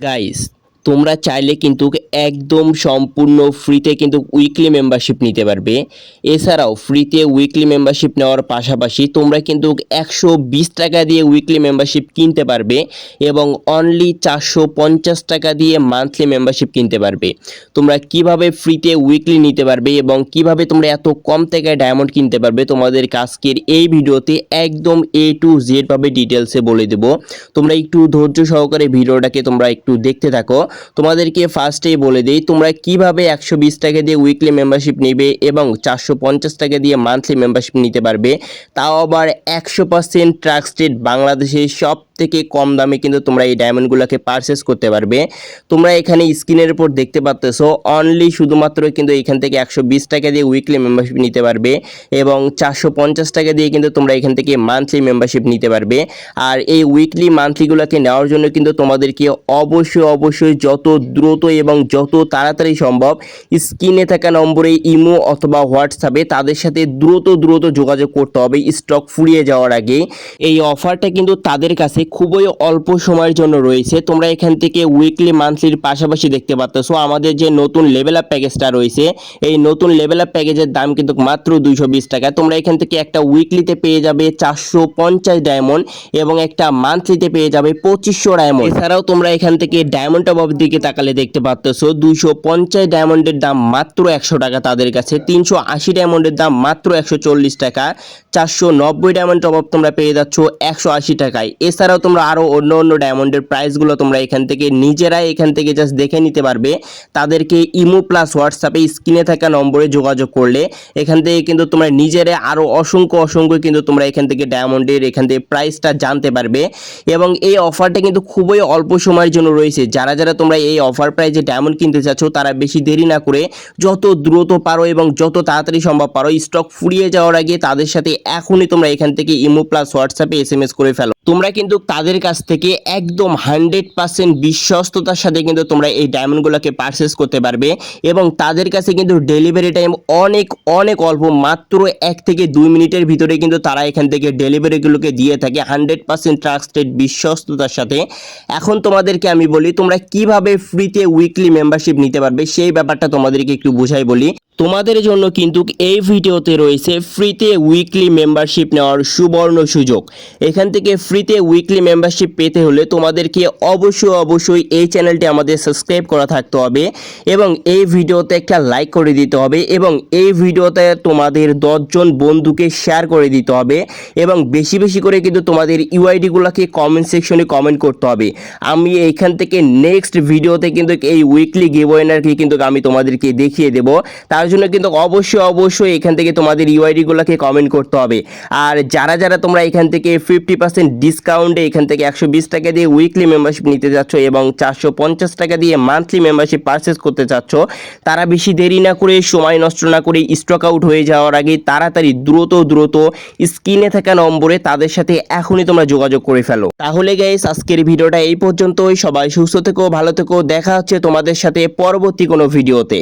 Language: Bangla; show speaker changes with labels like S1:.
S1: গাইস, তোমরা চাইলে কিন্তু একদম সম্পূর্ণ ফ্রিতে কিন্তু উইকলি মেম্বারশিপ নিতে পারবে। এছাড়াও ফ্রিতে উইকলি মেম্বারশিপ নেওয়ার পাশাপাশি তোমরা কিন্তু 120 টাকা দিয়ে উইকলি মেম্বারশিপ কিনতে পারবে এবং অনলি 450 টাকা দিয়ে মান্থলি মেম্বারশিপ কিনতে পারবে। তোমরা কিভাবে ফ্রিতে উইকলি নিতে পারবে এবং কিভাবে তোমরা এত কম টাকায় ডায়মন্ড কিনতে পারবে তোমাদের আজকের এই ভিডিওতে একদম A to Z ভাবে ডিটেলসে বলে দেব। তোমরা একটু ধৈর্য সহকারে ভিডিওটাকে তোমরা একটু দেখতে থাকো। তোমাদেরকে ফার্স্টেই বলে দেই তোমরা কিভাবে 120 টাকা দিয়ে উইকলি মেম্বারশিপ নেবে এবং 450 টাকা দিয়ে মান্থলি মেম্বারশিপ নিতে পারবে, তাও আবার 100% ট্রাস্টেড বাংলাদেশের সব থেকে কম দামে কিন্তু তোমরা এই ডায়মন্ডগুলোকে পারচেস করতে পারবে। তোমরা এখানে স্ক্রিনের উপর দেখতে পাচ্তেছো অনলি শুধুমাত্র কিন্তু এখান থেকে 120 টাকা দিয়ে উইকলি মেম্বারশিপ নিতে পারবে এবং 450 টাকা দিয়ে কিন্তু তোমরা এখান থেকে মান্থলি মেম্বারশিপ নিতে পারবে। আর এই উইকলি মান্থলিগুলোকে নেওয়ার জন্য কিন্তু তোমাদেরকে অবশ্যই যত দ্রুত এবং যত তাড়াতাড়ি সম্ভব স্ক্রিনে থাকা নম্বরে ইমো অথবা হোয়াটসঅ্যাপে তাদের সাথে দ্রুত যোগাযোগ করতে হবে স্টক ফুরিয়ে যাওয়ার আগে। এই অফারটা কিন্তু তাদের কাছে খুবই অল্প সময়ের জন্য রয়েছে। তোমরা এখান থেকে উইকলি মান্থলির পাশাপাশি দেখতে পাচ্ছ আমাদের যে নতুন লেভেল আপ প্যাকেজটা রয়েছে, এই নতুন লেভেল আপ প্যাকেজের দাম কিন্তু মাত্র 220 টাকা। তোমরা এখান থেকে একটা উইকলিতে পেয়ে যাবে 450 ডায়মন্ড এবং একটা মান্থলিতে পেয়ে যাবে 2500 ডায়মন্ড। এছাড়াও তোমরা এখান থেকে ডায়মন্ড টপ আপের দিকে তাকালে দেখতে পাচ্ছ 250 ডায়মন্ডের দাম মাত্র 100 টাকা তাদের কাছে, 380 ডায়মন্ডের দাম মাত্র 140 টাকা, 490 ডায়মন্ড টপ আপ তোমরা পেয়ে যাচ্ছ 180 টাকায়। এছাড়াও তোমরা আরো অন্য ডায়মন্ডের প্রাইসগুলো তোমরা এখান থেকে নিজেরাই এখান থেকে জাস্ট দেখে নিতে পারবে। তাদেরকে ইমো প্লাস হোয়াটসঅ্যাপে স্ক্রিনে থাকা নম্বরে যোগাযোগ করলে এখান থেকে কিন্তু তোমরা নিজেরাই আরো অসংখ্য কিন্তু তোমরা এখান থেকে ডায়মন্ডের এখান থেকে প্রাইসটা জানতে পারবে। এবং এই অফারটা কিন্তু খুবই অল্প সময়ের জন্য রয়েছে। যারা তোমরা এই অফার প্রাইসে ডায়মন্ড কিনতে চাচ্ছ তারা বেশি দেরি না করে যত দ্রুত পারো এবং যত তাড়াতাড়ি সম্ভব পারো স্টক ফুরিয়ে যাওয়ার আগে তাদের সাথে এখনই তোমরা এখান থেকে ইমো প্লাস হোয়াটসঅ্যাপে SMS করে ফেলো। তোমরা কিন্তু তাদের কাছ থেকে একদম 100% বিশ্বস্ততার সাথে কিন্তু তোমরা এই ডায়মন্ডগুলোকে পারচেস করতে পারবে এবং তাদের কাছে কিন্তু ডেলিভারি টাইম অনেক অল্প, মাত্র 1 থেকে 2 মিনিটের ভিতরে কিন্তু তারা এখান থেকে ডেলিভারিগুলোকে দিয়ে থাকে 100% ট্রাস্টেড বিশ্বস্ততার সাথে। এখন তোমাদেরকে আমি বলি তোমরা কিভাবে ফ্রিতে উইকলি মেম্বারশিপ নিতে পারবে সেই ব্যাপারটা তোমাদেরকে একটু বুঝাই বলি। তোমাদের জন্য কিন্তু এই ভিডিওতে রয়েছে ফ্রিতে উইকলি মেম্বারশিপ নেওয়ার সুবর্ণ সুযোগ। এখান থেকে ফ্রিতে উইকলি মেম্বারশিপ পেতে হলে তোমাদেরকে অবশ্যই এই চ্যানেলটি আমাদের সাবস্ক্রাইব করা থাকতে হবে এবং এই ভিডিওতে একটা লাইক করে দিতে হবে এবং এই ভিডিওতে তোমাদের 10 জন বন্ধুকে শেয়ার করে দিতে হবে এবং বেশি করে কিন্তু তোমাদের ইউআইডিগুলোকে কমেন্ট সেকশনে কমেন্ট করতে হবে। আমি এইখান থেকে নেক্সট ভিডিওতে কিন্তু এই উইকলি গিভঅ্যাওয়েটাকে কিন্তু আমি তোমাদেরকে দেখিয়ে দেব। তার জন্য কিন্তু অবশ্যই এখান থেকে তোমাদের ইউআইডিগুলোকে কমেন্ট করতে হবে। আর যারা তোমরা এখান থেকে 50% ডিসকাউন্টে এখান থেকে 120 টাকা দিয়ে উইকলি মেম্বারশিপ নিতে যাচ্ছ এবং 450 টাকা দিয়ে মান্থলি মেম্বারশিপ পারচেস করতে চাচ্ছ, তারা বেশি দেরি না করে সময় নষ্ট না করে স্টক আউট হয়ে যাওয়ার আগে তাড়াতাড়ি দ্রুত স্ক্রিনে থাকা নম্বরে তাদের সাথে এখনই তোমরা যোগাযোগ করে ফেলো। তাহলে গাইস আজকের ভিডিওটা এই পর্যন্তই। সবাই সুস্থ থেকো, ভালো থেকো, দেখা হচ্ছে তোমাদের সাথে পরবর্তী কোনো ভিডিওতে।